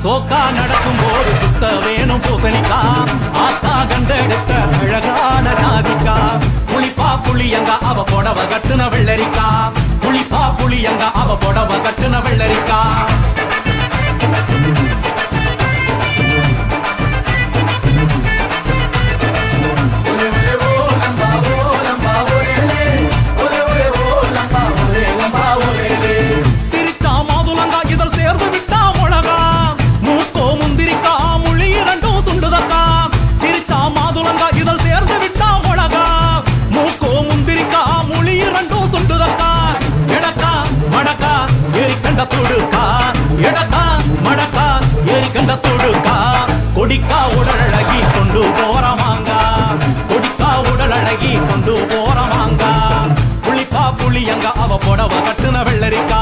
சோக்கா நடக்கும் போது சுத்த வேணும் பூசணிக்கா ஆத்தா கண்டெடுத்த அழகான ஜாதிக்கா புளிப்பா புளியங்க அவ புடவ கட்டுன வெள்ளரிக்கா புளிப்பா புளியங்க அவ புடவ கட்டுன வெள்ளரிக்கா கொடிக்கா உடல் அழகி கொண்டு போறமாங்க கொடிக்கா உடல் அழகி கொண்டு போறமாங்க புளிப்பா புளியங்க அவ புடவ கட்டுன வெள்ளரிக்கா